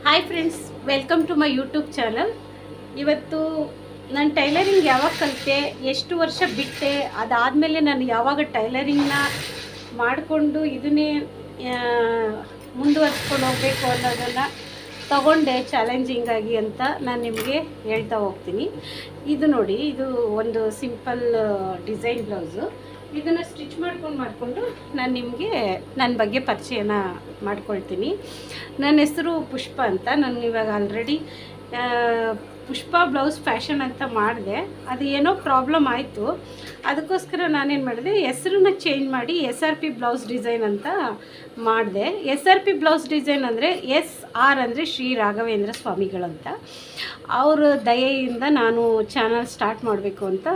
Hi friends, welcome to my YouTube channel. ಇವತ್ತು ನಾನು tailoring ಯಾವಾಗ ಕಲಿತೆ, ಎಷ್ಟು ವರ್ಷ ಬಿಟ್ಟೆ, ಅದಾದಮೇಲೆ ನಾನು ಯಾವಾಗ ಟೈಲರಿಂಗ್ನ ಮಾಡಿಕೊಂಡು ಇದನ್ನೇ ಮುಂದುವರ್ಸ್ಕೊಂಡು ಹೋಗಬೇಕು ಅನ್ನೋದನ್ನು ತಗೊಂಡೆ ಚಾಲೆಂಜಿಂಗಾಗಿ ಅಂತ ನಾನು ನಿಮಗೆ ಹೇಳ್ತಾ ಹೋಗ್ತೀನಿ. ಇದು ನೋಡಿ, ಇದು ಒಂದು ಸಿಂಪಲ್ ಡಿಸೈನ್ ಬ್ಲೌಸು. ಇದನ್ನು ಸ್ಟಿಚ್ ಮಾಡಿಕೊಂಡು ನಾನು ನಿಮಗೆ ನನ್ನ ಬಗ್ಗೆ ಪರಿಚಯನ ಮಾಡ್ಕೊಳ್ತೀನಿ. ನನ್ನ ಹೆಸರು ಪುಷ್ಪ ಅಂತ. ನಾನು ಇವಾಗ ಆಲ್ರೆಡಿ ಪುಷ್ಪ ಬ್ಲೌಸ್ ಫ್ಯಾಷನ್ ಅಂತ ಮಾಡಿದೆ. ಅದು ಏನೋ ಪ್ರಾಬ್ಲಮ್ ಆಯಿತು, ಅದಕ್ಕೋಸ್ಕರ ನಾನೇನು ಮಾಡಿದೆ, ಹೆಸರನ್ನ ಚೇಂಜ್ ಮಾಡಿ SRP ಬ್ಲೌಸ್ ಡಿಸೈನ್ ಅಂತ ಮಾಡಿದೆ. SRP ಬ್ಲೌಸ್ ಡಿಸೈನ್ ಅಂದರೆ SR ಅಂದರೆ ಶ್ರೀ ರಾಘವೇಂದ್ರ ಸ್ವಾಮಿಗಳಂತ. ಅವರ ದಯೆಯಿಂದ ನಾನು ಚಾನಲ್ ಸ್ಟಾರ್ಟ್ ಮಾಡಬೇಕು ಅಂತ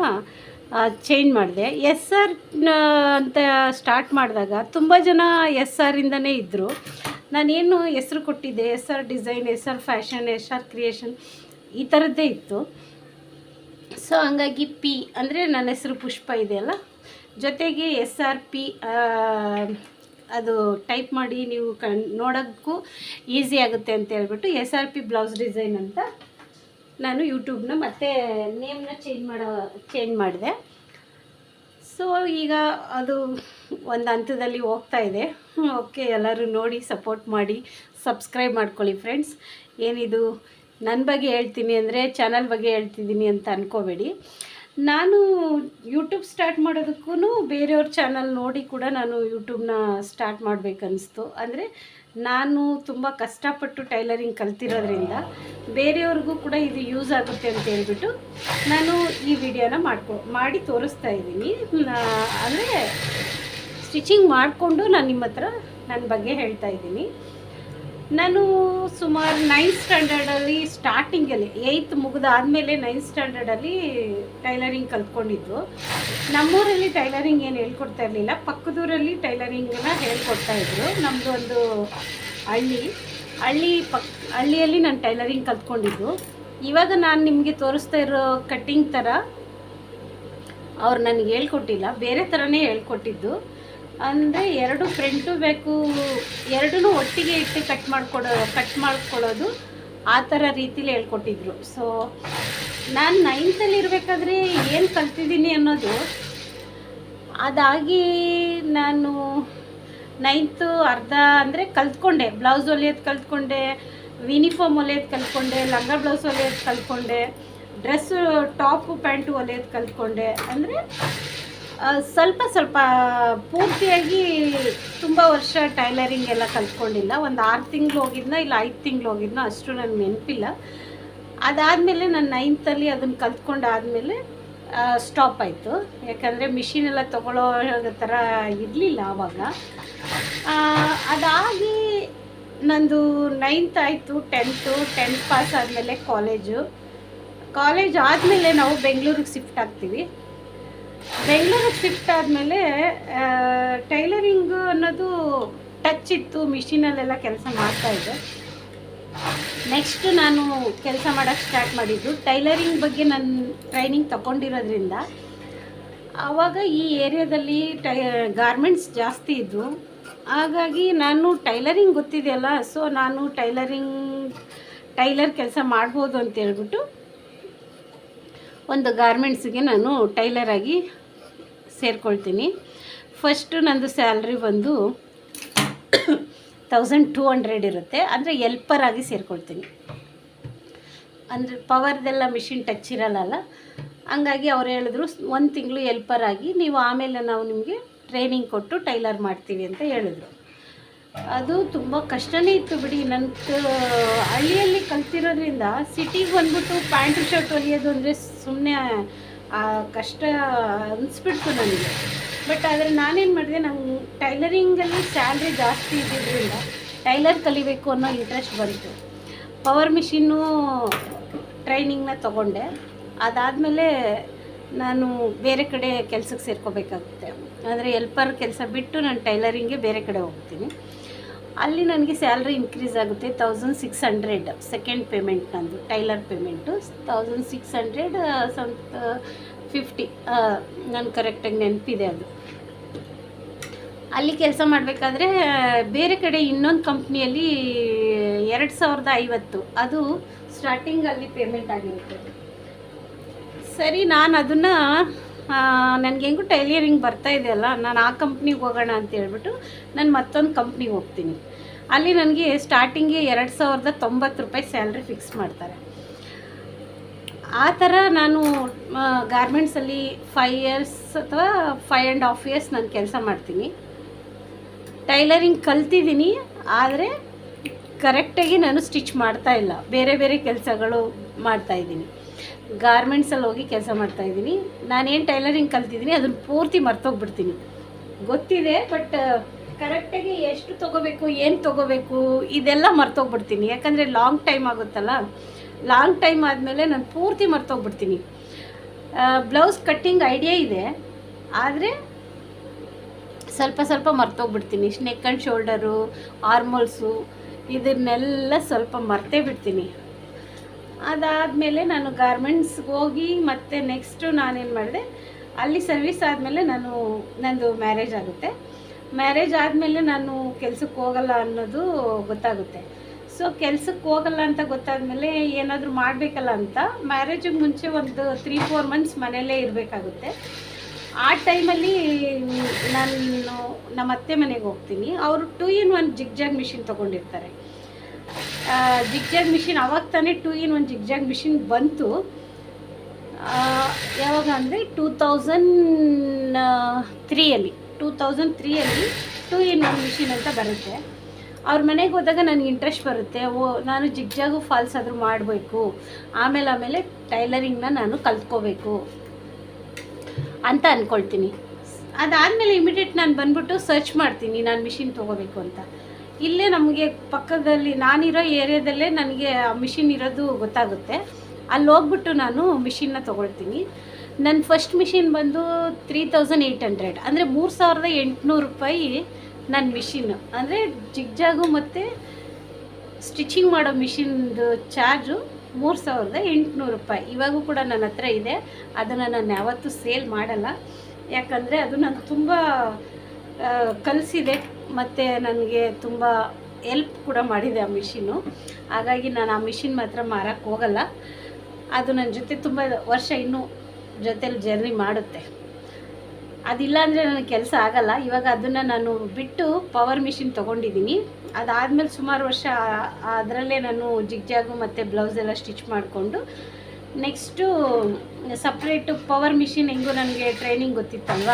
ಚೇಂಜ್ ಮಾಡಿದೆ. SR ಅಂತ ಸ್ಟಾರ್ಟ್ ಮಾಡಿದಾಗ ತುಂಬ ಜನ SR ಇಂದನೇ ಇದ್ದರು. ನಾನೇನು ಹೆಸರು ಕೊಟ್ಟಿದ್ದೆ, SR design, SR fashion, SR creation, ಈ ಥರದ್ದೇ ಇತ್ತು. ಸೊ ಹಂಗಾಗಿ P ಅಂದರೆ ನನ್ನ ಹೆಸರು ಪುಷ್ಪ ಇದೆಯಲ್ಲ, ಜೊತೆಗೆ SRP ಅದು ಟೈಪ್ ಮಾಡಿ ನೀವು ನೋಡೋಕ್ಕೂ ಈಸಿ ಆಗುತ್ತೆ ಅಂತ ಹೇಳ್ಬಿಟ್ಟು SRP ಬ್ಲೌಸ್ ಡಿಸೈನ್ ಅಂತ ನಾನು ಯೂಟ್ಯೂಬ್ನ ಮತ್ತು ನೇಮ್ನ ಚೇಂಜ್ ಮಾಡಿದೆ. ಸೊ ಈಗ ಅದು ಒಂದು ಹಂತದಲ್ಲಿ ಹೋಗ್ತಾ ಇದೆ. ಓಕೆ, ಎಲ್ಲರೂ ನೋಡಿ ಸಪೋರ್ಟ್ ಮಾಡಿ, ಸಬ್ಸ್ಕ್ರೈಬ್ ಮಾಡ್ಕೊಳ್ಳಿ ಫ್ರೆಂಡ್ಸ್. ಏನಿದು ನನ್ನ ಬಗ್ಗೆ ಹೇಳ್ತೀನಿ ಅಂದರೆ ಚಾನಲ್ ಬಗ್ಗೆ ಹೇಳ್ತಿದ್ದೀನಿ ಅಂತ ಅಂದ್ಕೋಬೇಡಿ. ನಾನು ಯೂಟ್ಯೂಬ್ ಸ್ಟಾರ್ಟ್ ಮಾಡೋದಕ್ಕೂ ಬೇರೆಯವ್ರ ಚಾನಲ್ ನೋಡಿ ಕೂಡ ನಾನು ಯೂಟ್ಯೂಬ್ನ ಸ್ಟಾರ್ಟ್ ಮಾಡಬೇಕನ್ನಿಸ್ತು. ಅಂದರೆ ನಾನು ತುಂಬ ಕಷ್ಟಪಟ್ಟು ಟೈಲರಿಂಗ್ ಕಲ್ತಿರೋದ್ರಿಂದ ಬೇರೆಯವ್ರಿಗೂ ಕೂಡ ಇದು ಯೂಸ್ ಆಗುತ್ತೆ ಅಂತ ಹೇಳ್ಬಿಟ್ಟು ನಾನು ಈ ವಿಡಿಯೋನ ಮಾಡಿ ತೋರಿಸ್ತಾ ಇದ್ದೀನಿ. ಅಂದರೆ ಸ್ಟಿಚಿಂಗ್ ಮಾಡಿಕೊಂಡು ನಾನು ನಿಮ್ಮ ಹತ್ರ ನನ್ನ ಬಗ್ಗೆ ಹೇಳ್ತಾ ಇದ್ದೀನಿ. ನಾನು ಸುಮಾರು 9th ಸ್ಟ್ಯಾಂಡರ್ಡಲ್ಲಿ ಸ್ಟಾರ್ಟಿಂಗಲ್ಲಿ 8th ಮುಗಿದಾದಮೇಲೆ 9th ಸ್ಟ್ಯಾಂಡರ್ಡಲ್ಲಿ ಟೈಲರಿಂಗ್ ಕಲ್ತ್ಕೊಂಡಿದ್ದು. ನಮ್ಮೂರಲ್ಲಿ ಟೈಲರಿಂಗ್ ಏನು ಹೇಳ್ಕೊಡ್ತಾ ಇರಲಿಲ್ಲ, ಪಕ್ಕದೂರಲ್ಲಿ ಟೈಲರಿಂಗನ್ನ ಹೇಳ್ಕೊಡ್ತಾಯಿದ್ರು. ನಮ್ಮದು ಒಂದು ಹಳ್ಳಿಯಲ್ಲಿ ನಾನು ಟೈಲರಿಂಗ್ ಕಲ್ತ್ಕೊಂಡಿದ್ದು. ಇವಾಗ ನಾನು ನಿಮಗೆ ತೋರಿಸ್ತಾ ಇರೋ ಕಟ್ಟಿಂಗ್ ಥರ ಅವ್ರು ನನಗೆ ಹೇಳ್ಕೊಟ್ಟಿಲ್ಲ, ಬೇರೆ ಥರನೇ ಹೇಳ್ಕೊಟ್ಟಿದ್ದು. ಅಂದರೆ 2 ಫ್ರಂಟು ಬೇಕು, ಎರಡೂ ಒಟ್ಟಿಗೆ ಇಟ್ಟು ಕಟ್ ಮಾಡ್ಕೊಳ್ಳೋದು ಆ ಥರ ರೀತಿಲಿ ಹೇಳ್ಕೊಟ್ಟಿದ್ರು. ಸೊ ನಾನು 9th ಇರಬೇಕಾದ್ರೆ ಏನು ಕಲ್ತಿದ್ದೀನಿ ಅನ್ನೋದು ಅದಾಗಿ ನಾನು 9th ಅರ್ಧ ಅಂದರೆ ಕಲ್ತ್ಕೊಂಡೆ. ಬ್ಲೌಸ್ ಹೊಲಿಯೋದು ಕಲ್ತ್ಕೊಂಡೆ, ಯೂನಿಫಾರ್ಮ್ ಹೊಲಿಯೋದು ಕಲ್ತ್ಕೊಂಡೆ, ಲಂಗ ಬ್ಲೌಸ್ ಹೊಲಿಯೋದು ಕಲ್ತ್ಕೊಂಡೆ, ಡ್ರೆಸ್ಸು ಟಾಪು ಪ್ಯಾಂಟು ಹೊಲಿಯೋದು ಕಲ್ತ್ಕೊಂಡೆ. ಅಂದರೆ ಸ್ವಲ್ಪ ಪೂರ್ತಿಯಾಗಿ ತುಂಬ ವರ್ಷ ಟೈಲರಿಂಗ್ ಎಲ್ಲ ಕಲ್ತ್ಕೊಂಡಿಲ್ಲ. ಒಂದು 6 ತಿಂಗಳು ಹೋಗಿದ್ನ, ಇಲ್ಲ 5 ತಿಂಗಳು ಹೋಗಿದ್ನೋ, ಅಷ್ಟು ನನಗೆ ನೆನಪಿಲ್ಲ. ಅದಾದಮೇಲೆ ನಾನು 9th ಅದನ್ನು ಕಲ್ತ್ಕೊಂಡಾದಮೇಲೆ ಸ್ಟಾಪ್ ಆಯಿತು. ಯಾಕಂದರೆ ಮಿಷಿನೆಲ್ಲ ತೊಗೊಳ್ಳೋ ಥರ ಇರಲಿಲ್ಲ ಆವಾಗ. ಅದಾಗಿ ನಂದು 9th ಆಯಿತು. 10th ಪಾಸ್ ಆದಮೇಲೆ ಕಾಲೇಜ್ ಆದಮೇಲೆ ನಾವು ಬೆಂಗಳೂರಿಗೆ ಶಿಫ್ಟ್ ಆಗ್ತೀವಿ. ಬೆಂಗಳೂರಿಗೆ ಶಿಫ್ಟ್ ಆದಮೇಲೆ ಟೈಲರಿಂಗು ಅನ್ನೋದು ಟಚ್ ಇತ್ತು, ಮಿಷಿನಲ್ಲೆಲ್ಲ ಕೆಲಸ ಮಾಡ್ತಾಯಿದ್ದೆ. ನೆಕ್ಸ್ಟ್ ನಾನು ಕೆಲಸ ಮಾಡೋಕ್ಕೆ ಸ್ಟಾರ್ಟ್ ಮಾಡಿದ್ದು ಟೈಲರಿಂಗ್ ಬಗ್ಗೆ ನಾನು ಟ್ರೈನಿಂಗ್ ತಗೊಂಡಿರೋದ್ರಿಂದ. ಆವಾಗ ಈ ಏರಿಯಾದಲ್ಲಿ ಗಾರ್ಮೆಂಟ್ಸ್ ಜಾಸ್ತಿ ಇದ್ವು. ಹಾಗಾಗಿ ನಾನು ಟೈಲರಿಂಗ್ ಗೊತ್ತಿದೆಯಲ್ಲ, ಸೊ ನಾನು ಟೈಲರ್ ಕೆಲಸ ಮಾಡ್ಬೋದು ಅಂತ ಹೇಳ್ಬಿಟ್ಟು ಒಂದು ಗಾರ್ಮೆಂಟ್ಸಿಗೆ ನಾನು ಟೈಲರಾಗಿ ಸೇರ್ಕೊಳ್ತೀನಿ. ಫಸ್ಟು ನಂದು ಸ್ಯಾಲ್ರಿ ಬಂದು 1200 ಇರುತ್ತೆ. ಅಂದರೆ ಎಲ್ಪರಾಗಿ ಸೇರ್ಕೊಳ್ತೀನಿ. ಅಂದರೆ ಪವರ್ದೆಲ್ಲ ಮಿಷಿನ್ ಟಚ್ ಇರಲ್ಲ, ಹಂಗಾಗಿ ಅವ್ರು ಹೇಳಿದ್ರು 1 ತಿಂಗಳು ಎಲ್ಪರಾಗಿ, ನೀವು ಆಮೇಲೆ ನಾವು ನಿಮಗೆ ಟ್ರೈನಿಂಗ್ ಕೊಟ್ಟು ಟೈಲರ್ ಮಾಡ್ತೀವಿ ಅಂತ ಹೇಳಿದ್ರು. ಅದು ತುಂಬ ಕಷ್ಟನೇ ಇತ್ತು ಬಿಡಿ. ನನ್ನ ಹಳ್ಳಿಯಲ್ಲಿ ಕಲ್ತಿರೋದ್ರಿಂದ ಸಿಟಿಗೆ ಬಂದ್ಬಿಟ್ಟು ಪ್ಯಾಂಟು ಶರ್ಟ್ ಹೊಲಿಯೋದು ಅಂದರೆ ಸುಮ್ಮನೆ ಕಷ್ಟ ಅನಿಸ್ಬಿಡ್ತು ನನಗೆ. ಬಟ್ ಆದರೆ ನಾನೇನು ಮಾಡಿದೆ, ನಂಗೆ ಟೈಲರಿಂಗಲ್ಲಿ ಸ್ಯಾಲ್ರಿ ಜಾಸ್ತಿ ಇದ್ದಿದ್ದರಿಂದ ಟೈಲರ್ ಕಲಿಬೇಕು ಅನ್ನೋ ಇಂಟ್ರೆಸ್ಟ್ ಬಂತು. ಪವರ್ ಮಿಷಿನ್ನು ಟ್ರೈನಿಂಗ್ನ ತೊಗೊಂಡೆ. ಅದಾದಮೇಲೆ ನಾನು ಬೇರೆ ಕಡೆ ಕೆಲಸಕ್ಕೆ ಸೇರ್ಕೋಬೇಕಾಗುತ್ತೆ. ಅಂದರೆ ಎಲ್ಪರ್ ಕೆಲಸ ಬಿಟ್ಟು ನಾನು ಟೈಲರಿಂಗ್ಗೆ ಬೇರೆ ಕಡೆ ಹೋಗ್ತೀನಿ. ಅಲ್ಲಿ ನನಗೆ ಸ್ಯಾಲ್ರಿ ಇನ್ಕ್ರೀಸ್ ಆಗುತ್ತೆ. 1600 ಸೆಕೆಂಡ್ ಪೇಮೆಂಟ್, ನಂದು ಟೈಲರ್ ಪೇಮೆಂಟು 1650 ನಾನು ಕರೆಕ್ಟಾಗಿ ನೆನಪಿದೆ ಅದು. ಅಲ್ಲಿ ಕೆಲಸ ಮಾಡಬೇಕಾದ್ರೆ ಬೇರೆ ಕಡೆ ಇನ್ನೊಂದು ಕಂಪ್ನಿಯಲ್ಲಿ 2050 ಅದು ಸ್ಟಾರ್ಟಿಂಗಲ್ಲಿ ಪೇಮೆಂಟ್ ಆಗಿರುತ್ತೆ. ಸರಿ, ನಾನು ಅದನ್ನು ನನಗೆ ಹೆಂಗೂ ಟೈಲರಿಂಗ್ ಬರ್ತಾ ಇದೆಯಲ್ಲ, ನಾನು ಆ ಕಂಪ್ನಿಗೆ ಹೋಗೋಣ ಅಂತ ಹೇಳ್ಬಿಟ್ಟು ನಾನು ಮತ್ತೊಂದು ಕಂಪ್ನಿಗೆ ಹೋಗ್ತೀನಿ. ಅಲ್ಲಿ ನನಗೆ ಸ್ಟಾರ್ಟಿಂಗ್ಗೆ 2090 ರೂಪಾಯಿ ಸ್ಯಾಲ್ರಿ ಫಿಕ್ಸ್ ಮಾಡ್ತಾರೆ. ಆ ಥರ ನಾನು ಗಾರ್ಮೆಂಟ್ಸಲ್ಲಿ 5 ಇಯರ್ಸ್ ಅಥವಾ 5.5 ಇಯರ್ಸ್ ನಾನು ಕೆಲಸ ಮಾಡ್ತೀನಿ. ಟೈಲರಿಂಗ್ ಕಲ್ತಿದ್ದೀನಿ, ಆದರೆ ಕರೆಕ್ಟಾಗಿ ನಾನು ಸ್ಟಿಚ್ ಮಾಡ್ತಾಯಿಲ್ಲ. ಬೇರೆ ಬೇರೆ ಕೆಲಸಗಳು ಮಾಡ್ತಾಯಿದ್ದೀನಿ. ಗಾರ್ಮೆಂಟ್ಸಲ್ಲಿ ಹೋಗಿ ಕೆಲಸ ಮಾಡ್ತಾಯಿದ್ದೀನಿ. ನಾನೇನು ಟೈಲರಿಂಗ್ ಕಲ್ತಿದ್ದೀನಿ ಅದನ್ನು ಪೂರ್ತಿ ಮರ್ತೋಗ್ಬಿಡ್ತೀನಿ. ಗೊತ್ತಿದೆ, ಬಟ್ ಕರೆಕ್ಟಾಗಿ ಎಷ್ಟು ತೊಗೋಬೇಕು, ಏನು ತೊಗೋಬೇಕು ಇದೆಲ್ಲ ಮರ್ತೋಗ್ಬಿಡ್ತೀನಿ. ಯಾಕಂದರೆ ಲಾಂಗ್ ಟೈಮ್ ಆಗುತ್ತಲ್ಲ, ಲಾಂಗ್ ಟೈಮ್ ಆದಮೇಲೆ ನಾನು ಪೂರ್ತಿ ಮರ್ತೋಗ್ಬಿಡ್ತೀನಿ. ಬ್ಲೌಸ್ ಕಟ್ಟಿಂಗ್ ಐಡಿಯಾ ಇದೆ, ಆದರೆ ಸ್ವಲ್ಪ ಸ್ವಲ್ಪ ಮರ್ತೋಗ್ಬಿಡ್ತೀನಿ. ನೆಕ್ ಆ್ಯಂಡ್ ಶೋಲ್ಡರು, ಆರ್ಮೋಲ್ಸು ಇದನ್ನೆಲ್ಲ ಸ್ವಲ್ಪ ಮರ್ತೇ ಬಿಡ್ತೀನಿ. ಅದಾದಮೇಲೆ ನಾನು ಗಾರ್ಮೆಂಟ್ಸ್ಗೆ ಹೋಗಿ ಮತ್ತೆ ನೆಕ್ಸ್ಟು ನಾನೇನು ಮಾಡಿದೆ, ಅಲ್ಲಿ ಸರ್ವಿಸ್ ಆದಮೇಲೆ ನಂದು ಮ್ಯಾರೇಜ್ ಆಗುತ್ತೆ. ಮ್ಯಾರೇಜ್ ಆದಮೇಲೆ ನಾನು ಕೆಲ್ಸಕ್ಕೆ ಹೋಗಲ್ಲ ಅನ್ನೋದು ಗೊತ್ತಾಗುತ್ತೆ. ಸೊ ಕೆಲ್ಸಕ್ಕೆ ಹೋಗಲ್ಲ ಅಂತ ಗೊತ್ತಾದಮೇಲೆ ಏನಾದರೂ ಮಾಡಬೇಕಲ್ಲ ಅಂತ ಮ್ಯಾರೇಜಿಗೆ ಮುಂಚೆ ಒಂದು 3-4 ಮಂತ್ಸ್ ಮನೆಯಲ್ಲೇ ಇರಬೇಕಾಗುತ್ತೆ. ಆ ಟೈಮಲ್ಲಿ ನಾನು ನಮ್ಮ ಅತ್ತೆ ಮನೆಗೆ ಹೋಗ್ತೀನಿ. ಅವರು 2-in-1 ಜಿಗ್ಜಾಗ್ ಮಿಷಿನ್ ತೊಗೊಂಡಿರ್ತಾರೆ. ಜಿಗ್ಜಾಗ್ ಮಿಷಿನ್ ಅವಾಗ ತಾನೇ 2-in-1 ಜಿಗ್ಜಾಗ್ ಮಿಷಿನ್ ಬಂತು. ಯಾವಾಗ ಅಂದರೆ 2003 2-in-1 ಮಿಷಿನ್ ಅಂತ ಬರುತ್ತೆ. ಅವ್ರ ಮನೆಗೆ ಹೋದಾಗ ನನಗೆ ಇಂಟ್ರೆಸ್ಟ್ ಬರುತ್ತೆ. ನಾನು ಜಿಗ್ಜಾಗು ಫಾಲ್ಸ್ ಆದರೂ ಮಾಡಬೇಕು, ಆಮೇಲೆ ಟೈಲರಿಂಗ್ನ ನಾನು ಕಲ್ತ್ಕೋಬೇಕು ಅಂತ ಅಂದ್ಕೊಳ್ತೀನಿ. ಅದಾದಮೇಲೆ ಇಮಿಡಿಯೇಟ್ ನಾನು ಬಂದ್ಬಿಟ್ಟು ಸರ್ಚ್ ಮಾಡ್ತೀನಿ ನಾನು ಮಿಷಿನ್ ತೊಗೋಬೇಕು ಅಂತ. ಇಲ್ಲೇ ನಮಗೆ ಪಕ್ಕದಲ್ಲಿ ನಾನಿರೋ ಏರಿಯಾದಲ್ಲೇ ನನಗೆ ಆ ಮಿಷಿನ್ ಇರೋದು ಗೊತ್ತಾಗುತ್ತೆ. ಅಲ್ಲಿ ಹೋಗ್ಬಿಟ್ಟು ನಾನು ಮಿಷಿನ್ನ ತೊಗೊಳ್ತೀನಿ. ನನ್ನ ಫಸ್ಟ್ ಮಿಷಿನ್ ಬಂದು 3800, ಅಂದರೆ 3800 ರೂಪಾಯಿ ನನ್ನ ಮಿಷಿನ್. ಅಂದರೆ ಜಿಗ್ಜಾಗು ಮತ್ತು ಸ್ಟಿಚಿಂಗ್ ಮಾಡೋ ಮಿಷಿನ್ದು ಚಾರ್ಜು 3800 ರೂಪಾಯಿ. ಇವಾಗೂ ಕೂಡ ನನ್ನ ಹತ್ರ ಇದೆ. ಅದನ್ನು ನಾನು ಯಾವತ್ತೂ ಸೇಲ್ ಮಾಡಲ್ಲ, ಯಾಕಂದರೆ ಅದು ನನಗೆ ತುಂಬ ಕಲಿಸಿದೆ ಮತ್ತು ನನಗೆ ತುಂಬ ಎಲ್ಪ್ ಕೂಡ ಮಾಡಿದೆ ಆ ಮಿಷಿನು. ಹಾಗಾಗಿ ನಾನು ಆ ಮಿಷಿನ್ ಮಾತ್ರ ಮಾರಕ್ಕೆ ಹೋಗಲ್ಲ. ಅದು ನನ್ನ ಜೊತೆ ತುಂಬ ವರ್ಷ ಇನ್ನೂ ಜೊತೆಲಿ ಜರ್ನಿ ಮಾಡುತ್ತೆ. ಅದಿಲ್ಲ ಅಂದರೆ ನನಗೆ ಕೆಲಸ ಆಗಲ್ಲ. ಇವಾಗ ಅದನ್ನು ನಾನು ಬಿಟ್ಟು ಪವರ್ ಮಿಷಿನ್ ತೊಗೊಂಡಿದ್ದೀನಿ. ಅದಾದಮೇಲೆ ಸುಮಾರು ವರ್ಷ ಅದರಲ್ಲೇ ನಾನು ಜಿಗ್ಜಾಗು ಮತ್ತು ಬ್ಲೌಸ್ ಎಲ್ಲ ಸ್ಟಿಚ್ ಮಾಡಿಕೊಂಡು ನೆಕ್ಸ್ಟು ಸಪ್ರೇಟು ಪವರ್ ಮಿಷಿನ್ ಹೆಂಗೂ ನನಗೆ ಟ್ರೈನಿಂಗ್ ಗೊತ್ತಿತ್ತಲ್ವ,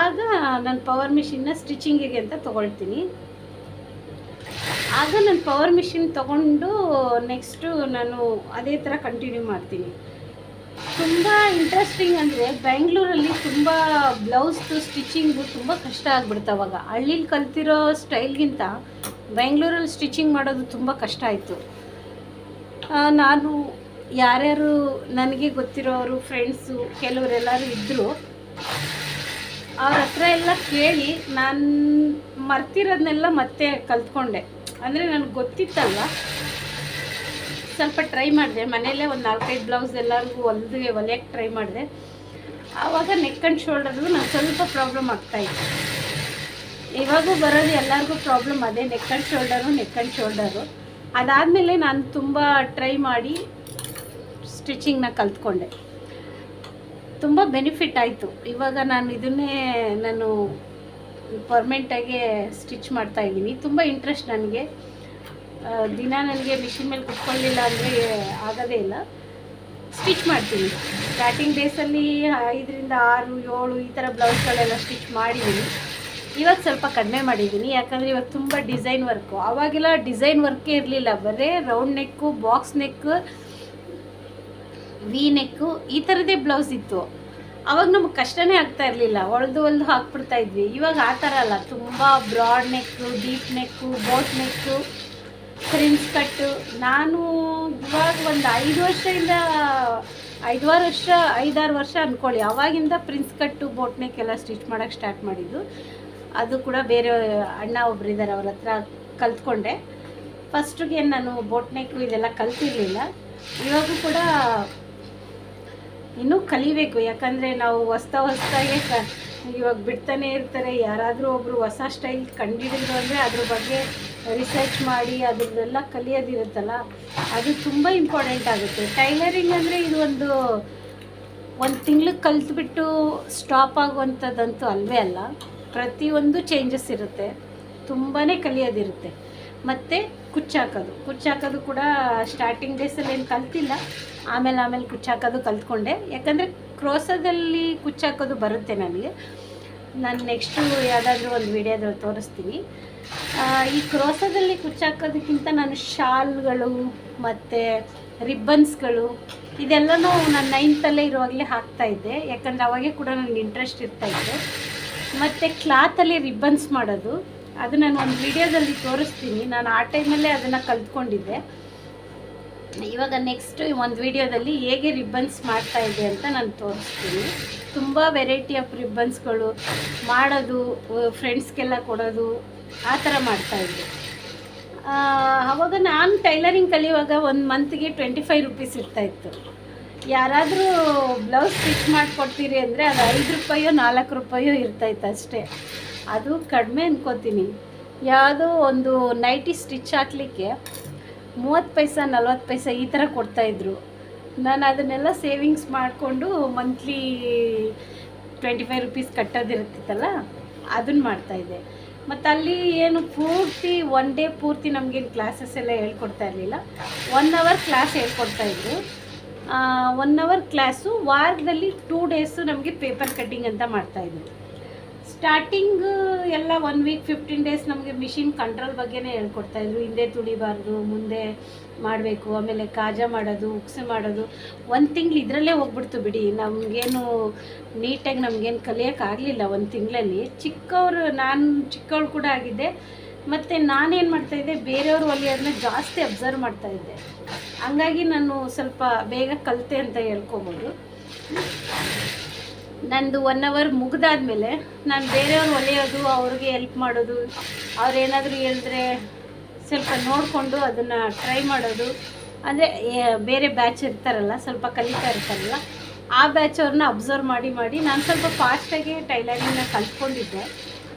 ಆಗ ನಾನು ಪವರ್ ಮಿಷಿನ್ನ ಸ್ಟಿಚಿಂಗಿಗೆ ಅಂತ ತೊಗೊಳ್ತೀನಿ. ಆಗ ನಾನು ಪವರ್ ಮಿಷಿನ್ ತೊಗೊಂಡು ನೆಕ್ಸ್ಟು ನಾನು ಅದೇ ಥರ ಕಂಟಿನ್ಯೂ ಮಾಡ್ತೀನಿ. ತುಂಬ ಇಂಟ್ರೆಸ್ಟಿಂಗ್ ಅಂದರೆ ಬೆಂಗಳೂರಲ್ಲಿ ತುಂಬ ಬ್ಲೌಸ್ದು ಸ್ಟಿಚಿಂಗು ತುಂಬ ಕಷ್ಟ ಆಗಿಬಿಡ್ತು. ಅವಾಗ ಹಳ್ಳೀಲಿ ಕಲ್ತಿರೋ ಸ್ಟೈಲ್ಗಿಂತ ಬೆಂಗಳೂರಲ್ಲಿ ಸ್ಟಿಚಿಂಗ್ ಮಾಡೋದು ತುಂಬ ಕಷ್ಟ ಆಯಿತು. ನಾನು ಯಾರ್ಯಾರು ನನಗೆ ಗೊತ್ತಿರೋರು ಫ್ರೆಂಡ್ಸು ಕೆಲವರೆಲ್ಲರೂ ಇದ್ದರು, ಅವ್ರ ಹತ್ರ ಎಲ್ಲ ಕೇಳಿ ನಾನು ಮರ್ತಿರೋದನ್ನೆಲ್ಲ ಮತ್ತೆ ಕಲ್ತ್ಕೊಂಡೆ. ಅಂದರೆ ನನಗೆ ಗೊತ್ತಿತ್ತಲ್ವ, ಸ್ವಲ್ಪ ಟ್ರೈ ಮಾಡಿದೆ. ಮನೆಯಲ್ಲೇ ಒಂದು 4-5 ಬ್ಲೌಸ್ ಎಲ್ಲರಿಗೂ ಹೊಲಿಯೋಕ್ಕೆ ಟ್ರೈ ಮಾಡಿದೆ. ಆವಾಗ ನೆಕ್ ಆ್ಯಂಡ್ ಶೋಲ್ಡರ್ಗೂ ನಾನು ಸ್ವಲ್ಪ ಪ್ರಾಬ್ಲಮ್ ಆಗ್ತಾಯಿತ್ತು. ಇವಾಗೂ ಬರೋದು ಎಲ್ಲರಿಗೂ ಪ್ರಾಬ್ಲಮ್ ಅದೇ, ನೆಕ್ ಆ್ಯಂಡ್ ಶೋಲ್ಡರು. ಅದಾದಮೇಲೆ ನಾನು ತುಂಬ ಟ್ರೈ ಮಾಡಿ ಸ್ಟಿಚಿಂಗ್ನ ಕಲ್ತ್ಕೊಂಡೆ. ತುಂಬ ಬೆನಿಫಿಟ್ ಆಯಿತು. ಇವಾಗ ನಾನು ಪರ್ಮನೆಂಟಾಗಿ ಸ್ಟಿಚ್ ಮಾಡ್ತಾಯಿದ್ದೀನಿ. ತುಂಬ ಇಂಟ್ರೆಸ್ಟ್ ನನಗೆ. ದಿನ ನನಗೆ ಮಿಷಿನ್ ಮೇಲೆ ಕುತ್ಕೊಳ್ಳಿಲ್ಲ ಅಂದರೆ ಆಗೋದೇ ಇಲ್ಲ. ಸ್ಟಿಚ್ ಮಾಡ್ತೀನಿ. ಸ್ಟಾರ್ಟಿಂಗ್ ಡೇಸಲ್ಲಿ 5ರಿಂದ 6, 7 ಈ ಥರ ಬ್ಲೌಸ್ಗಳೆಲ್ಲ ಸ್ಟಿಚ್ ಮಾಡಿದ್ದೀನಿ. ಇವಾಗ ಸ್ವಲ್ಪ ಕಡಿಮೆ ಮಾಡಿದ್ದೀನಿ, ಯಾಕಂದರೆ ಇವಾಗ ತುಂಬ ಡಿಸೈನ್ ವರ್ಕು. ಆವಾಗೆಲ್ಲ ಡಿಸೈನ್ ವರ್ಕೇ ಇರಲಿಲ್ಲ, ಬರೀ ರೌಂಡ್ ನೆಕ್ಕು, ಬಾಕ್ಸ್ ನೆಕ್ಕು, ವಿ ನೆಕ್ಕು ಈ ಥರದೇ ಬ್ಲೌಸ್ ಇತ್ತು. ಆವಾಗ ನಮಗೆ ಕಷ್ಟನೇ ಆಗ್ತಾ ಇರಲಿಲ್ಲ, ಹೊಲ್ದು ಹಾಕ್ಬಿಡ್ತಾ ಇದ್ವಿ. ಇವಾಗ ಆ ಥರ ಅಲ್ಲ, ತುಂಬ ಬ್ರಾಡ್ ನೆಕ್ಕು, ಡೀಪ್ ನೆಕ್ಕು, ಬೋಟ್ ನೆಕ್ಕು, ಪ್ರಿನ್ಸ್ ಕಟ್ಟು. ನಾನು ಇವಾಗ ಒಂದು 5-6 ವರ್ಷ ಅಂದ್ಕೊಳ್ಳಿ, ಆವಾಗಿಂದ ಪ್ರಿನ್ಸ್ ಕಟ್ಟು, ಬೋಟ್ ನೆಕ್ ಎಲ್ಲ ಸ್ಟಿಚ್ ಮಾಡೋಕ್ಕೆ ಸ್ಟಾರ್ಟ್ ಮಾಡಿದ್ದು. ಅದು ಕೂಡ ಬೇರೆ ಅಣ್ಣ ಒಬ್ಬರಿದ್ದಾರೆ, ಅವ್ರ ಹತ್ರ ಕಲ್ತ್ಕೊಂಡೆ. ಫಸ್ಟಿಗೆ ನಾನು ಬೋಟ್ ನೆಕ್ಕು ಇದೆಲ್ಲ ಕಲ್ತಿರಲಿಲ್ಲ. ಇವಾಗೂ ಕೂಡ ಇನ್ನೂ ಕಲಿಬೇಕು, ಯಾಕಂದರೆ ನಾವು ಹೊಸ್ದಾಗೆ ಇವಾಗ ಬಿಡ್ತಾನೆ ಇರ್ತಾರೆ. ಯಾರಾದರೂ ಒಬ್ಬರು ಹೊಸ ಸ್ಟೈಲ್ ಕಂಡುಹಿಡಿದ್ರು ಅಂದರೆ ಅದ್ರ ಬಗ್ಗೆ ರಿಸರ್ಚ್ ಮಾಡಿ ಅದರದ್ದೆಲ್ಲ ಕಲಿಯೋದಿರುತ್ತಲ್ಲ, ಅದು ತುಂಬ ಇಂಪಾರ್ಟೆಂಟ್ ಆಗುತ್ತೆ. ಟೈಲರಿಂಗ್ ಅಂದರೆ ಇದು ಒಂದು ತಿಂಗ್ಳಿಗೆ ಕಲಿತ್ಬಿಟ್ಟು ಸ್ಟಾಪ್ ಆಗುವಂಥದ್ದಂತೂ ಅಲ್ವೇ ಅಲ್ಲ. ಪ್ರತಿಯೊಂದು ಚೇಂಜಸ್ ಇರುತ್ತೆ, ತುಂಬಾ ಕಲಿಯೋದಿರುತ್ತೆ. ಮತ್ತು ಕುಚ್ಚಾಕೋದು ಕೂಡ ಸ್ಟಾರ್ಟಿಂಗ್ ಡೇಸಲ್ಲಿ ಏನು ಕಲ್ತಿಲ್ಲ, ಆಮೇಲೆ ಕುಚ್ಚಾಕೋದು ಕಲ್ತ್ಕೊಂಡೆ. ಯಾಕಂದರೆ ಕ್ರೋಸದಲ್ಲಿ ಕುಚ್ಚಾಕೋದು ಬರುತ್ತೆ ನನಗೆ. ನಾನು ನೆಕ್ಸ್ಟು ಯಾವುದಾದ್ರೂ ಒಂದು ವಿಡಿಯೋದಲ್ಲಿ ತೋರಿಸ್ತೀನಿ. ಈ ಕ್ರೋಸದಲ್ಲಿ ಕುಚ್ಚಾಕೋದಕ್ಕಿಂತ ನಾನು ಶಾಲ್ಗಳು ಮತ್ತು ರಿಬ್ಬನ್ಸ್ಗಳು ಇದೆಲ್ಲನೂ ನಾನು 9th ಇರುವಾಗಲೇ ಹಾಕ್ತಾಯಿದ್ದೆ. ಯಾಕಂದರೆ ಅವಾಗೇ ಕೂಡ ನನಗೆ ಇಂಟ್ರೆಸ್ಟ್ ಇರ್ತಾಯಿತ್ತು. ಮತ್ತು ಕ್ಲಾತಲ್ಲಿ ರಿಬ್ಬನ್ಸ್ ಮಾಡೋದು, ಅದು ನಾನು ಒಂದು ವಿಡಿಯೋದಲ್ಲಿ ತೋರಿಸ್ತೀನಿ. ನಾನು ಆ ಟೈಮಲ್ಲೇ ಅದನ್ನು ಕಲ್ತ್ಕೊಂಡಿದ್ದೆ. ಇವಾಗ ನೆಕ್ಸ್ಟ್ ಒಂದು ವಿಡಿಯೋದಲ್ಲಿ ಹೇಗೆ ರಿಬ್ಬನ್ಸ್ ಮಾಡ್ತಾಯಿದ್ದೆ ಅಂತ ನಾನು ತೋರಿಸ್ತೀನಿ. ತುಂಬ ವೆರೈಟಿ ಆಫ್ ರಿಬ್ಬನ್ಸ್ಗಳು ಮಾಡೋದು, ಫ್ರೆಂಡ್ಸ್ಗೆಲ್ಲ ಕೊಡೋದು, ಆ ಥರ ಮಾಡ್ತಾಯಿದ್ದೆ. ಆವಾಗ ನಾನು ಟೈಲರಿಂಗ್ ಕಲಿಯುವಾಗ ಒಂದು ಮಂತ್ಗೆ 25 ರೂಪೀಸ್ ಇರ್ತಾಯಿತ್ತು. ಯಾರಾದರೂ ಬ್ಲೌಸ್ ಸ್ಟಿಚ್ ಮಾಡಿಕೊಡ್ತೀರಿ ಅಂದರೆ ಅದು 5 ರೂಪಾಯೋ 4 ರೂಪಾಯೋ ಇರ್ತಾಯಿತ್ತು ಅಷ್ಟೇ. ಅದು ಕಡಿಮೆ ಅನ್ಕೋತೀನಿ. ಯಾವುದೋ ಒಂದು ನೈಟಿ ಸ್ಟಿಚ್ ಹಾಕಲಿಕ್ಕೆ 30 ಪೈಸೆ 40 ಪೈಸೆ ಈ ಥರ ಕೊಡ್ತಾಯಿದ್ರು. ನಾನು ಅದನ್ನೆಲ್ಲ ಸೇವಿಂಗ್ಸ್ ಮಾಡಿಕೊಂಡು ಮಂತ್ಲಿ 25 ರೂಪೀಸ್ ಕಟ್ಟೋದಿರುತ್ತಿತ್ತಲ್ಲ, ಅದನ್ನು ಮಾಡ್ತಾಯಿದ್ದೆ. ಮತ್ತು ಅಲ್ಲಿ ಏನು ಪೂರ್ತಿ ಒನ್ ಡೇ ಪೂರ್ತಿ ನಮಗೇನು ಕ್ಲಾಸಸ್ ಎಲ್ಲ ಹೇಳ್ಕೊಡ್ತಾ ಇರಲಿಲ್ಲ. 1 ಅವರ್ ಕ್ಲಾಸ್ ಹೇಳ್ಕೊಡ್ತಾಯಿದ್ರು. 1 ಅವರ್ ಕ್ಲಾಸು ವಾರದಲ್ಲಿ 2 ಡೇಸು ನಮಗೆ ಪೇಪರ್ ಕಟ್ಟಿಂಗ್ ಅಂತ ಮಾಡ್ತಾಯಿದ್ರು. ಸ್ಟಾರ್ಟಿಂಗ್ ಎಲ್ಲ 1 ವೀಕ್ 15 ಡೇಸ್ ನಮಗೆ ಮಿಷಿನ್ ಕಂಟ್ರೋಲ್ ಬಗ್ಗೆನೇ ಹೇಳ್ಕೊಡ್ತಾಯಿದ್ರು. ಹಿಂದೆ ತುಳಿಬಾರ್ದು, ಮುಂದೆ ಮಾಡಬೇಕು, ಆಮೇಲೆ ಕಾಜಾ ಮಾಡೋದು, ಉಕ್ಸು ಮಾಡೋದು. 1 ತಿಂಗಳು ಇದರಲ್ಲೇ ಹೋಗ್ಬಿಡ್ತು ಬಿಡಿ. ನಮಗೇನು ನೀಟಾಗಿ ನಮಗೇನು ಕಲಿಯೋಕ್ಕಾಗಲಿಲ್ಲ 1 ತಿಂಗಳಲ್ಲಿ. ನಾನು ಚಿಕ್ಕವಳು ಕೂಡ ಆಗಿದ್ದೆ. ಮತ್ತು ನಾನೇನು ಮಾಡ್ತಾಯಿದ್ದೆ, ಬೇರೆಯವರು ಹೊಲಿಯೋದನ್ನ ಜಾಸ್ತಿ ಅಬ್ಸರ್ವ್ ಮಾಡ್ತಾಯಿದ್ದೆ. ಹಂಗಾಗಿ ನಾನು ಸ್ವಲ್ಪ ಬೇಗ ಕಲಿತೆ ಅಂತ ಹೇಳ್ಕೊಬೋದು. ನಂದು 1 ಅವರ್ ಮುಗಿದಾದ್ಮೇಲೆ ನಾನು ಬೇರೆಯವ್ರು ಹೊಲಿಯೋದು, ಅವ್ರಿಗೆ ಹೆಲ್ಪ್ ಮಾಡೋದು, ಅವ್ರೇನಾದರೂ ಹೇಳಿದ್ರೆ ಸ್ವಲ್ಪ ನೋಡಿಕೊಂಡು ಅದನ್ನು ಟ್ರೈ ಮಾಡೋದು. ಅಂದರೆ ಬೇರೆ ಬ್ಯಾಚ್ ಇರ್ತಾರಲ್ಲ, ಸ್ವಲ್ಪ ಕಲಿತಾ ಇರ್ತಾರಲ್ಲ, ಆ ಬ್ಯಾಚ್ ಅವ್ರನ್ನ ಅಬ್ಸರ್ವ್ ಮಾಡಿ ನಾನು ಸ್ವಲ್ಪ ಫಾಸ್ಟಾಗಿ ಟೈಲರಿಂಗ್ನ ಕಲ್ತ್ಕೊಂಡಿದ್ದೆ.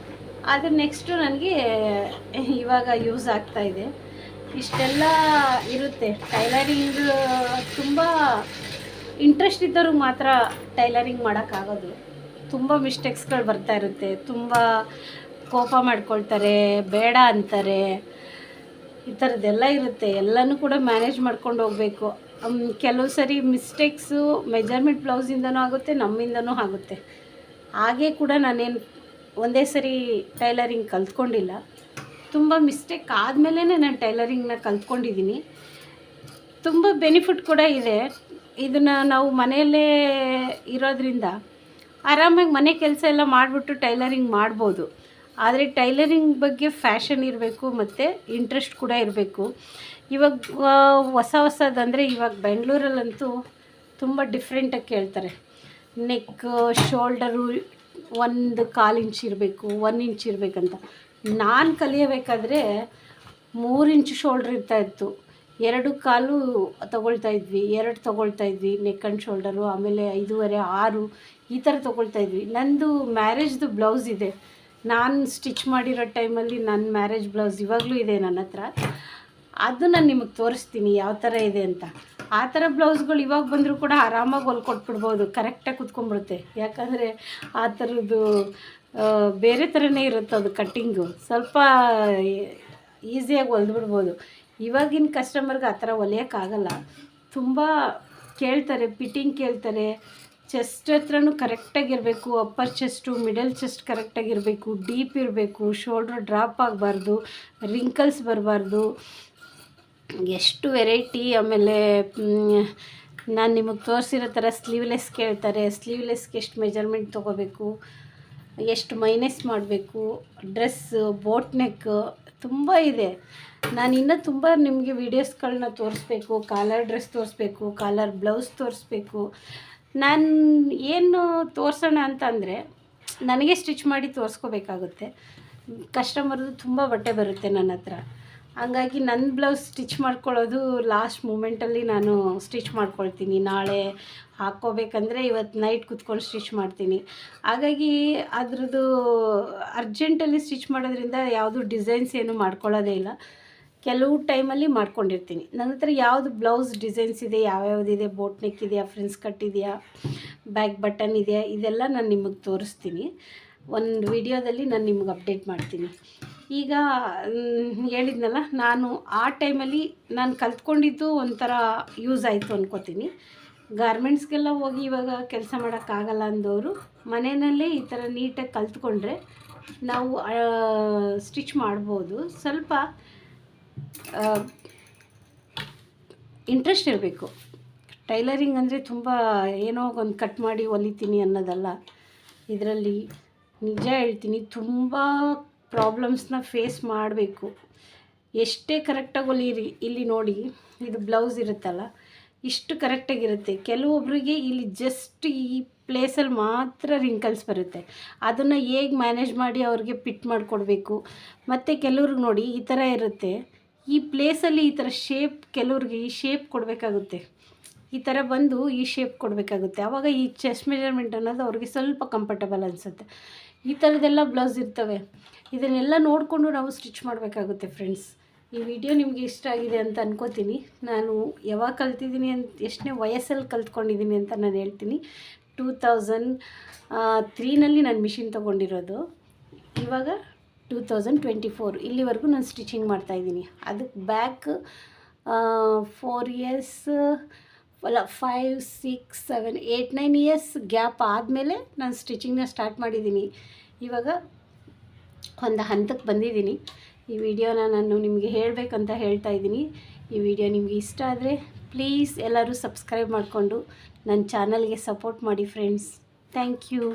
ಅದು ನೆಕ್ಸ್ಟು ನನಗೆ ಇವಾಗ ಯೂಸ್ ಆಗ್ತಾಯಿದೆ. ಇಷ್ಟೆಲ್ಲ ಇರುತ್ತೆ ಟೈಲರಿಂಗ್. ತುಂಬ ಇಂಟ್ರೆಸ್ಟ್ ಇದ್ದವ್ರಿಗೆ ಮಾತ್ರ ಟೈಲರಿಂಗ್ ಮಾಡೋಕ್ಕಾಗೋದು. ತುಂಬ ಮಿಸ್ಟೇಕ್ಸ್ಗಳು ಬರ್ತಾ ಇರುತ್ತೆ, ತುಂಬ ಕೋಪ ಮಾಡ್ಕೊಳ್ತಾರೆ, ಬೇಡ ಅಂತಾರೆ, ಈ ಥರದ್ದೆಲ್ಲ ಇರುತ್ತೆ. ಎಲ್ಲನೂ ಕೂಡ ಮ್ಯಾನೇಜ್ ಮಾಡ್ಕೊಂಡು ಹೋಗಬೇಕು. ಕೆಲವು ಸರಿ ಮಿಸ್ಟೇಕ್ಸು ಮೆಜರ್ಮೆಂಟ್ ಬ್ಲೌಸಿಂದನೂ ಆಗುತ್ತೆ, ನಮ್ಮಿಂದನೂ ಆಗುತ್ತೆ. ಹಾಗೆ ಕೂಡ ನಾನೇನು ಒಂದೇ ಸರಿ ಟೈಲರಿಂಗ್ ಕಲ್ತ್ಕೊಂಡಿಲ್ಲ. ತುಂಬ ಮಿಸ್ಟೇಕ್ ಆದಮೇಲೆ ನಾನು ಟೈಲರಿಂಗ್ನ ಕಲ್ತ್ಕೊಂಡಿದ್ದೀನಿ. ತುಂಬ ಬೆನಿಫಿಟ್ ಕೂಡ ಇದೆ. ಇದನ್ನು ನಾವು ಮನೆಯಲ್ಲೇ ಇರೋದ್ರಿಂದ ಆರಾಮಾಗಿ ಮನೆ ಕೆಲಸ ಎಲ್ಲ ಮಾಡಿಬಿಟ್ಟು ಟೈಲರಿಂಗ್ ಮಾಡ್ಬೋದು. ಆದರೆ ಟೈಲರಿಂಗ್ ಬಗ್ಗೆ ಫ್ಯಾಷನ್ ಇರಬೇಕು ಮತ್ತು ಇಂಟ್ರೆಸ್ಟ್ ಕೂಡ ಇರಬೇಕು. ಇವಾಗ ಹೊಸದಂದರೆ ಇವಾಗ ಬೆಂಗಳೂರಲ್ಲಂತೂ ತುಂಬ ಡಿಫ್ರೆಂಟಾಗಿ ಕೇಳ್ತಾರೆ. ನೆಕ್, ಶೋಲ್ಡರು 1.25 ಇಂಚ್ ಇರಬೇಕು, 1 ಇಂಚ್ ಇರಬೇಕಂತ. ನಾನು ಕಲಿಯಬೇಕಾದ್ರೆ 3 ಇಂಚ್ ಶೋಲ್ಡ್ರ್ ಇರ್ತಾಯಿತ್ತು. 2.25 ತೊಗೊಳ್ತಾಯಿದ್ವಿ, 2 ತೊಗೊಳ್ತಾಯಿದ್ವಿ ನೆಕ್ ಆ್ಯಂಡ್ ಶೋಲ್ಡರು. ಆಮೇಲೆ 5.5, 6 ಈ ಥರ ತೊಗೊಳ್ತಾಯಿದ್ವಿ. ನಂದು ಮ್ಯಾರೇಜ್ದು ಬ್ಲೌಸ್ ಇದೆ, ನಾನು ಸ್ಟಿಚ್ ಮಾಡಿರೋ ಟೈಮಲ್ಲಿ ನನ್ನ ಮ್ಯಾರೇಜ್ ಬ್ಲೌಸ್ ಇವಾಗಲೂ ಇದೆ ನನ್ನ ಹತ್ರ. ಅದು ನಾನು ನಿಮಗೆ ತೋರಿಸ್ತೀನಿ ಯಾವ ಥರ ಇದೆ ಅಂತ. ಆ ಥರ ಬ್ಲೌಸ್ಗಳು ಇವಾಗ ಬಂದರೂ ಕೂಡ ಆರಾಮಾಗಿ ಹೊಲ್ಕೊಟ್ಬಿಡ್ಬೋದು, ಕರೆಕ್ಟಾಗಿ ಕುತ್ಕೊಂಡ್ಬಿಡುತ್ತೆ. ಯಾಕಂದರೆ ಆ ಥರದ್ದು ಬೇರೆ ಥರನೇ ಇರುತ್ತೆ ಅದು ಕಟ್ಟಿಂಗು, ಸ್ವಲ್ಪ ಈಸಿಯಾಗಿ ಹೊಲ್ದ್ಬಿಡ್ಬೋದು. ಇವಾಗಿನ ಕಸ್ಟಮರ್ಗೆ ಆ ಥರ ಹೊಲಿಯೋಕ್ಕಾಗಲ್ಲ. ತುಂಬ ಕೇಳ್ತಾರೆ, ಫಿಟ್ಟಿಂಗ್ ಕೇಳ್ತಾರೆ. ಚೆಸ್ಟ್ ಹತ್ರನೂ ಕರೆಕ್ಟಾಗಿರಬೇಕು, ಅಪ್ಪರ್ ಚೆಸ್ಟು ಮಿಡಲ್ ಚೆಸ್ಟ್ ಕರೆಕ್ಟಾಗಿರಬೇಕು, ಡೀಪ್ ಇರಬೇಕು, ಶೋಲ್ಡ್ರ್ ಡ್ರಾಪ್ ಆಗಬಾರ್ದು, ರಿಂಕಲ್ಸ್ ಬರಬಾರ್ದು, ಎಷ್ಟು ವೆರೈಟಿ. ಆಮೇಲೆ ನಾನು ನಿಮಗೆ ತೋರಿಸಿರೋ ಥರ ಸ್ಲೀವ್ಲೆಸ್ ಕೇಳ್ತಾರೆ. ಸ್ಲೀವ್ಲೆಸ್ಗೆ ಎಷ್ಟು ಮೆಜರ್ಮೆಂಟ್ ತೊಗೋಬೇಕು, ಎಷ್ಟು ಮೈನಸ್ ಮಾಡಬೇಕು, ಡ್ರೆಸ್ಸು, ಬೋಟ್ ನೆಕ್ ತುಂಬ ಇದೆ. ನಾನು ಇನ್ನೂ ತುಂಬ ನಿಮಗೆ ವೀಡಿಯೋಸ್ಗಳನ್ನ ತೋರಿಸ್ಬೇಕು. ಕಾಲರ್ ಡ್ರೆಸ್ ತೋರಿಸ್ಬೇಕು, ಕಾಲರ್ ಬ್ಲೌಸ್ ತೋರಿಸ್ಬೇಕು. ನಾನು ಏನು ತೋರಿಸೋಣ ಅಂತಂದರೆ ನನಗೆ ಸ್ಟಿಚ್ ಮಾಡಿ ತೋರಿಸ್ಕೋಬೇಕಾಗುತ್ತೆ. ಕಸ್ಟಮರ್ದು ತುಂಬ ಬಟ್ಟೆ ಬರುತ್ತೆ ನನ್ನ ಹತ್ರ. ಹಂಗಾಗಿ ನನ್ನ ಬ್ಲೌಸ್ ಸ್ಟಿಚ್ ಮಾಡ್ಕೊಳ್ಳೋದು ಲಾಸ್ಟ್ ಮೂಮೆಂಟಲ್ಲಿ ನಾನು ಸ್ಟಿಚ್ ಮಾಡ್ಕೊಳ್ತೀನಿ. ನಾಳೆ ಹಾಕ್ಕೋಬೇಕಂದ್ರೆ ಇವತ್ತು ನೈಟ್ ಕೂತ್ಕೊಂಡು ಸ್ಟಿಚ್ ಮಾಡ್ತೀನಿ. ಹಾಗಾಗಿ ಅದ್ರದ್ದು ಅರ್ಜೆಂಟಲ್ಲಿ ಸ್ಟಿಚ್ ಮಾಡೋದ್ರಿಂದ ಯಾವುದು ಡಿಸೈನ್ಸ್ ಏನು ಮಾಡ್ಕೊಳ್ಳೋದೇ ಇಲ್ಲ. ಕೆಲವು ಟೈಮಲ್ಲಿ ಮಾಡ್ಕೊಂಡಿರ್ತೀನಿ. ನನ್ನ ಹತ್ರ ಯಾವುದು ಬ್ಲೌಸ್ ಡಿಸೈನ್ಸ್ ಇದೆ, ಯಾವ್ಯಾವುದಿದೆ, ಬೋಟ್ ನೆಕ್ ಇದೆಯಾ, ಫ್ರಿನ್ಸ್ ಕಟ್ ಇದೆಯಾ, ಬ್ಯಾಕ್ ಬಟನ್ ಇದೆಯಾ, ಇದೆಲ್ಲ ನಾನು ನಿಮಗೆ ತೋರಿಸ್ತೀನಿ. ಒಂದು ವಿಡಿಯೋದಲ್ಲಿ ನಾನು ನಿಮ್ಗೆ ಅಪ್ಡೇಟ್ ಮಾಡ್ತೀನಿ. ಈಗ ಹೇಳಿದ್ನಲ್ಲ, ನಾನು ಆ ಟೈಮಲ್ಲಿ ನಾನು ಕಲ್ತ್ಕೊಂಡಿದ್ದು ಒಂಥರ ಯೂಸ್ ಆಯಿತು ಅಂದ್ಕೋತೀನಿ. ಗಾರ್ಮೆಂಟ್ಸ್ಗೆಲ್ಲ ಹೋಗಿ ಇವಾಗ ಕೆಲಸ ಮಾಡೋಕ್ಕಾಗಲ್ಲ ಅಂದವರು ಮನೆಯಲ್ಲೇ ಈ ಥರ ನೀಟಾಗಿ ಕಲ್ತ್ಕೊಂಡ್ರೆ ನಾವು ಸ್ಟಿಚ್ ಮಾಡ್ಬೋದು. ಸ್ವಲ್ಪ ಇಂಟ್ರೆಸ್ಟ್ ಇರಬೇಕು. ಟೈಲರಿಂಗ್ ಅಂದರೆ ತುಂಬ ಏನೋ ಒಂದು ಕಟ್ ಮಾಡಿ ಹೊಲಿತೀನಿ ಅನ್ನೋದಲ್ಲ. ಇದರಲ್ಲಿ ನಿಜ ಹೇಳ್ತೀನಿ, ತುಂಬ ಪ್ರಾಬ್ಲಮ್ಸ್ನ ಫೇಸ್ ಮಾಡಬೇಕು. ಎಷ್ಟೇ ಕರೆಕ್ಟಾಗಿ ಹೊಲೀರಿ, ಇಲ್ಲಿ ನೋಡಿ ಇದು ಬ್ಲೌಸ್ ಇರುತ್ತಲ್ಲ, ಇಷ್ಟು ಕರೆಕ್ಟಾಗಿರುತ್ತೆ. ಕೆಲವೊಬ್ಬರಿಗೆ ಇಲ್ಲಿ ಜಸ್ಟ್ ಈ ಪ್ಲೇಸಲ್ಲಿ ಮಾತ್ರ ರಿಂಕಲ್ಸ್ ಬರುತ್ತೆ. ಅದನ್ನು ಹೇಗೆ ಮ್ಯಾನೇಜ್ ಮಾಡಿ ಅವ್ರಿಗೆ ಪಿಟ್ ಮಾಡಿಕೊಡ್ಬೇಕು. ಮತ್ತು ಕೆಲವ್ರಿಗೆ ನೋಡಿ ಈ ಥರ ಇರುತ್ತೆ, ಈ ಪ್ಲೇಸಲ್ಲಿ ಈ ಥರ ಶೇಪ್, ಕೆಲವ್ರಿಗೆ ಈ ಶೇಪ್ ಕೊಡಬೇಕಾಗುತ್ತೆ. ಈ ಥರ ಬಂದು ಈ ಶೇಪ್ ಕೊಡಬೇಕಾಗುತ್ತೆ. ಆವಾಗ ಈ ಚೆಸ್ಟ್ ಮೆಜರ್ಮೆಂಟ್ ಅನ್ನೋದು ಅವ್ರಿಗೆ ಸ್ವಲ್ಪ ಕಂಫರ್ಟಬಲ್ ಅನಿಸುತ್ತೆ. ಈ ಥರದ್ದೆಲ್ಲ ಬ್ಲೌಸ್ ಇರ್ತವೆ. ಇದನ್ನೆಲ್ಲ ನೋಡಿಕೊಂಡು ನಾವು ಸ್ಟಿಚ್ ಮಾಡಬೇಕಾಗುತ್ತೆ ಫ್ರೆಂಡ್ಸ್. ಈ ವಿಡಿಯೋ ನಿಮಗೆ ಇಷ್ಟ ಆಗಿದೆ ಅಂತ ಅನ್ಕೋತೀನಿ. ನಾನು ಯಾವಾಗ ಕಲ್ತಿದ್ದೀನಿ ಅಂತ, ಎಷ್ಟನೇ ವಯಸ್ಸಲ್ಲಿ ಕಲ್ತ್ಕೊಂಡಿದ್ದೀನಿ ಅಂತ ನಾನು ಹೇಳ್ತೀನಿ. 2003ನಲ್ಲಿ ನಾನು ಮಿಷಿನ್ ತೊಗೊಂಡಿರೋದು. ಇವಾಗ 2024 ಇಲ್ಲಿವರೆಗೂ ನಾನು ಸ್ಟಿಚಿಂಗ್ ಮಾಡ್ತಾಯಿದ್ದೀನಿ. ಅದಕ್ಕೆ ಬ್ಯಾಕ್ 4 ಇಯರ್ಸ್ ಅಲ್ಲ 5 6 7 8 9 ಇಯರ್ಸ್ ಗ್ಯಾಪ್ ಆದಮೇಲೆ ನಾನು ಸ್ಟಿಚಿಂಗ್ನ ಸ್ಟಾರ್ಟ್ ಮಾಡಿದ್ದೀನಿ. ಇವಾಗ ಒಂದು ಹಂತಕ್ಕೆ ಬಂದಿದ್ದೀನಿ. ಈ ವಿಡಿಯೋನ ನಾನು ನಿಮಗೆ ಹೇಳಬೇಕಂತ ಹೇಳ್ತಾ ಇದ್ದೀನಿ. ಈ ವಿಡಿಯೋ ನಿಮಗೆ ಇಷ್ಟ ಆದರೆ ಪ್ಲೀಸ್ ಎಲ್ಲರೂ ಸಬ್ಸ್ಕ್ರೈಬ್ ಮಾಡಿಕೊಂಡು ನನ್ನ ಚಾನಲ್ಗೆ ಸಪೋರ್ಟ್ ಮಾಡಿ ಫ್ರೆಂಡ್ಸ್. Thank you.